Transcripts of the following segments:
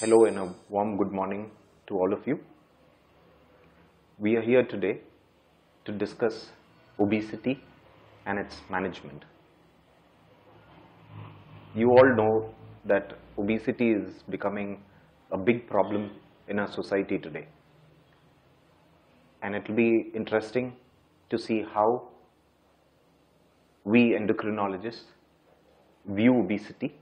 Hello and a warm good morning to all of you. We are here today to discuss obesity and its management. You all know that obesity is becoming a big problem in our society today. And it will be interesting to see how we endocrinologists view obesity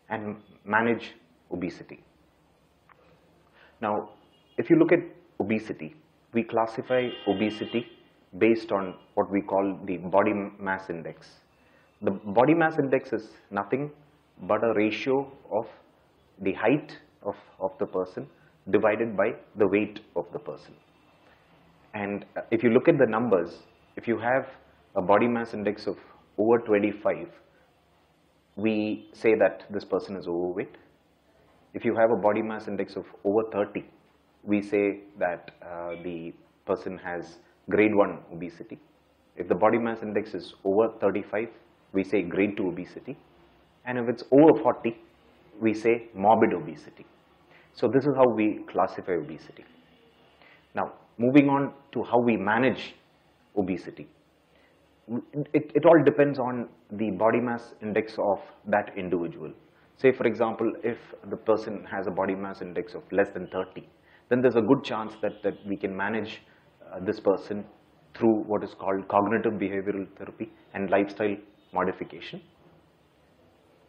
and manage obesity. Now, if you look at obesity, we classify obesity based on what we call the body mass index. The body mass index is nothing but a ratio of the height of the person divided by the weight of the person. And if you look at the numbers, if you have a body mass index of over 25, we say that this person is overweight. If you have a body mass index of over 30, we say that the person has grade 1 obesity. If the body mass index is over 35, we say grade 2 obesity. And if it's over 40, we say morbid obesity. So this is how we classify obesity. Now, moving on to how we manage obesity. It all depends on the body mass index of that individual. Say, for example, if the person has a body mass index of less than 30, then there's a good chance that we can manage this person through what is called cognitive behavioral therapy and lifestyle modification.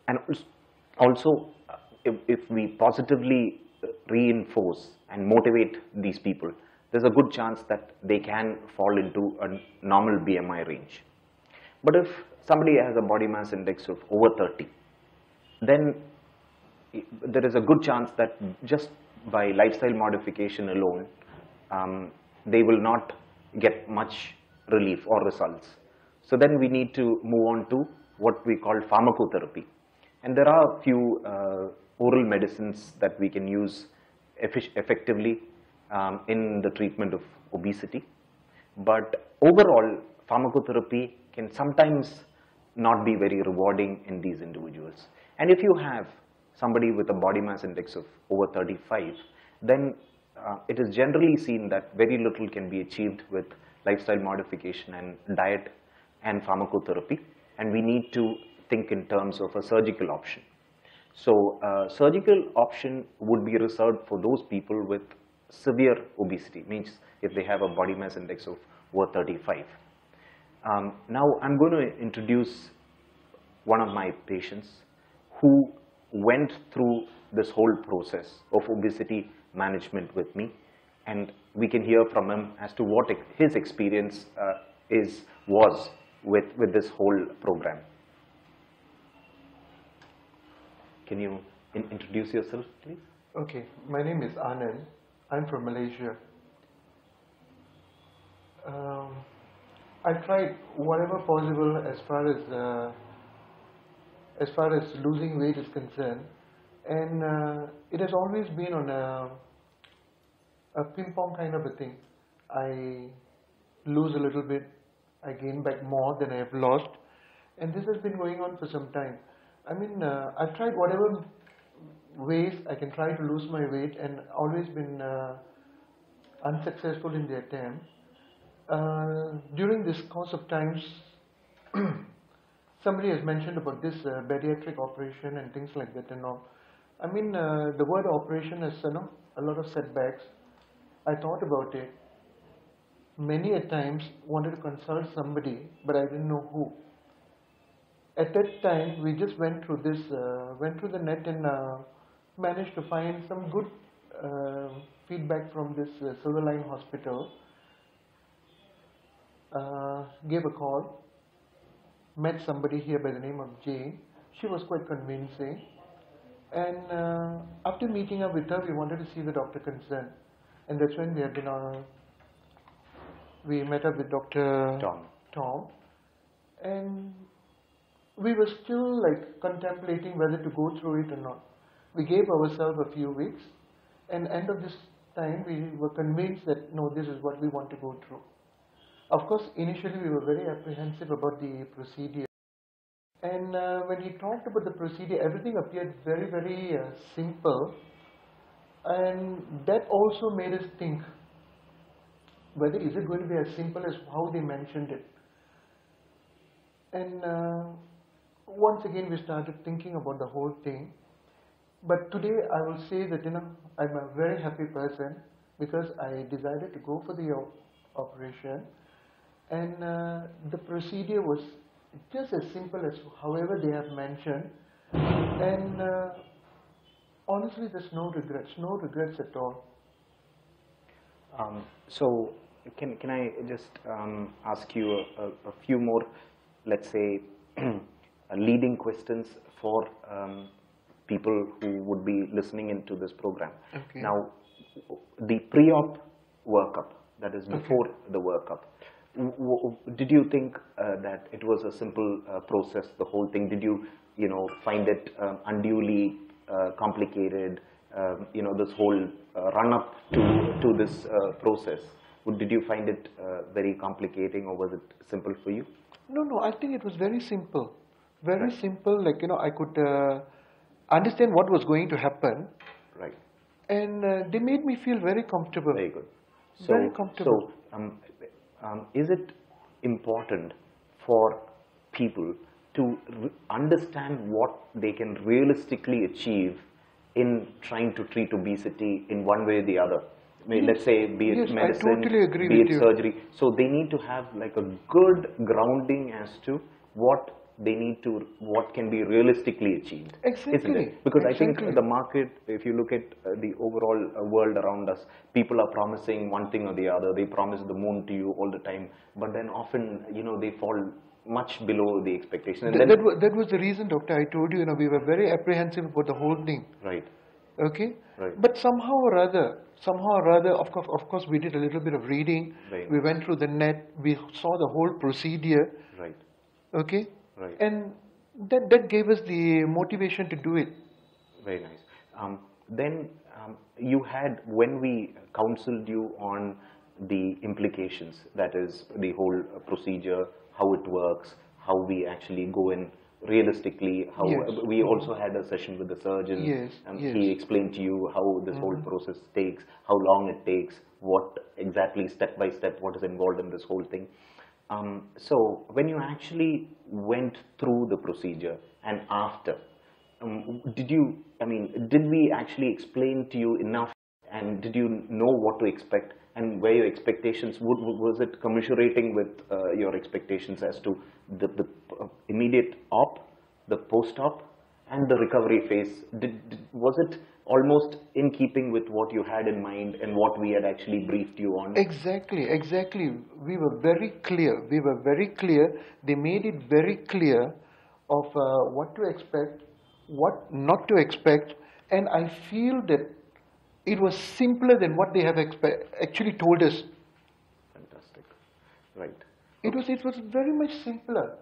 And also, if we positively reinforce and motivate these people, there's a good chance that they can fall into a normal BMI range. But if somebody has a body mass index of over 30, then there is a good chance that just by lifestyle modification alone, they will not get much relief or results. So then we need to move on to what we call pharmacotherapy. And there are a few oral medicines that we can use effectively in the treatment of obesity. But overall, pharmacotherapy can sometimes not be very rewarding in these individuals. And if you have somebody with a body mass index of over 35, then it is generally seen that very little can be achieved with lifestyle modification and diet and pharmacotherapy, and we need to think in terms of a surgical option. So surgical option would be reserved for those people with severe obesity, means if they have a body mass index of over 35. Now I'm going to introduce one of my patients who went through this whole process of obesity management with me, and we can hear from him as to what his experience was with this whole program. Can you introduce yourself, please? Okay, my name is Anand. I'm from Malaysia. I tried whatever possible as far as losing weight is concerned, and it has always been on a ping pong kind of a thing. I lose a little bit, I gain back more than I have lost, and this has been going on for some time. I mean, I've tried whatever ways I can try to lose my weight and always been unsuccessful in the attempt. During this course of times, somebody has mentioned about this bariatric operation and things like that and all. I mean, the word operation has a lot of setbacks. I thought about it many a times, wanted to consult somebody, but I didn't know who. At that time, we just went through the net and managed to find some good feedback from this Silverline hospital. Gave a call, met somebody here by the name of Jane. She was quite convincing, and after meeting up with her, we wanted to see the doctor concerned, and that's when we met up with Dr. Tom, and we were still like contemplating whether to go through it or not. We gave ourselves a few weeks, and end of this time we were convinced that no, this is what we want to go through. Of course, initially we were very apprehensive about the procedure, And when he talked about the procedure, everything appeared very, very simple. And that also made us think, whether is it going to be as simple as how they mentioned it. And once again we started thinking about the whole thing. But today I will say that I'm a very happy person because I decided to go for the operation, and the procedure was just as simple as however they have mentioned, and honestly there's no regrets at all. So can I just ask you a few more, let's say, leading questions for people who would be listening into this program. Okay. Now, the pre-op workup, that is before the workup, did you think that it was a simple process, the whole thing? Did you, find it unduly complicated, this whole run-up to this process? Did you find it very complicating, or was it simple for you? No, I think it was very simple. Very simple, like, I could understand what was going to happen. Right. And they made me feel very comfortable. Very good. So, very comfortable. So, is it important for people to understand what they can realistically achieve in trying to treat obesity in one way or the other? I mean, let's say, be it medicine, I totally agree be with it you. surgery. So they need to have like a good grounding as to what they need to, what can be realistically achieved. Exactly. Isn't it? Because exactly. I think the market, if you look at the overall world around us, people are promising one thing or the other. They promise the moon to you all the time, but then often, they fall much below the expectation. And that was the reason, doctor. I told you, we were very apprehensive about the whole thing. Right. Okay. Right. But somehow or other, of course, we did a little bit of reading. Right. We went through the net. We saw the whole procedure. Right. Okay. Right. And that gave us the motivation to do it. Very nice. Then you had, when we counseled you on the implications, that is the whole procedure, how it works, how we actually go in realistically, how we also had a session with the surgeon. Yes. He explained to you how this whole process takes, how long it takes, what exactly step by step, what is involved in this whole thing. So when you actually went through the procedure and after, did we actually explain to you enough, and did you know what to expect, and were your expectations, was it commiserating with your expectations as to the immediate op, the post-op, and the recovery phase? Was it almost in keeping with what you had in mind and what we had actually briefed you on? Exactly. We were very clear. They made it very clear of what to expect, what not to expect, and I feel that it was simpler than what they have actually told us. Fantastic. Right. It was very much simpler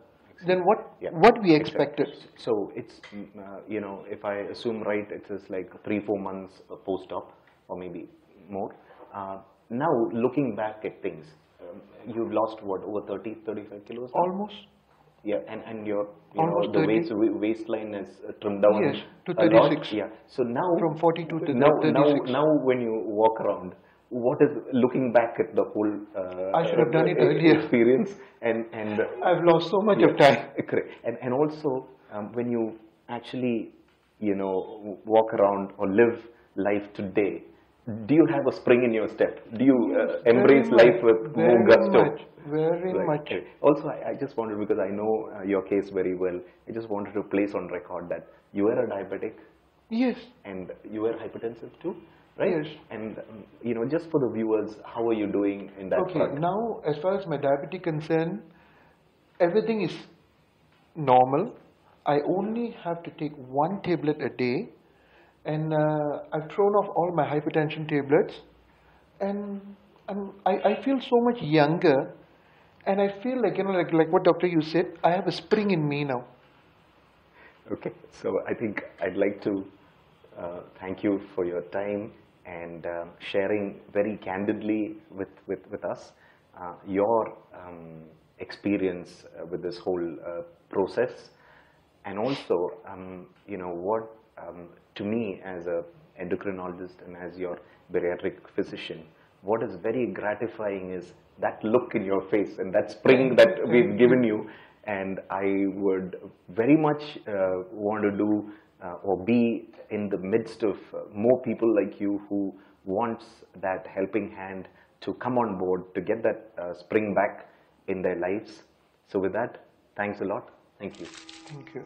than what we expected. So it's, if I assume right, it is like 3-4 months post-op, or maybe more. Now, looking back at things, you've lost what, over 35 kilos? Almost. Yeah, and your, the waistline is trimmed down. Yes, to a 36. lot. Yeah. So now, from 42 to 36. Now, when you walk around, what is, looking back at the whole I should have done it earlier. experience, and I've lost so much of time. Correct. And also when you actually walk around or live life today, do you have a spring in your step? Do you embrace life with more gusto? Very much. Okay. Also, I just wanted, because I know your case very well, I just wanted to place on record that you were a diabetic. Yes. And you were hypertensive too, right? Yes. And just for the viewers, how are you doing in that Okay, front? now as far as my diabetes concerned, everything is normal. I only have to take one tablet a day, and I've thrown off all my hypertension tablets, and I feel so much younger, and I feel like, like what doctor you said, I have a spring in me now. Okay, so I think I'd like to thank you for your time and sharing very candidly with us your experience with this whole process. And also, you know what, to me as a endocrinologist and as your bariatric physician, what is very gratifying is that look in your face and that spring that we've given you. And I would very much want to do or be in the midst of more people like you who wants that helping hand to come on board to get that spring back in their lives. So with that, thanks a lot. Thank you. Thank you.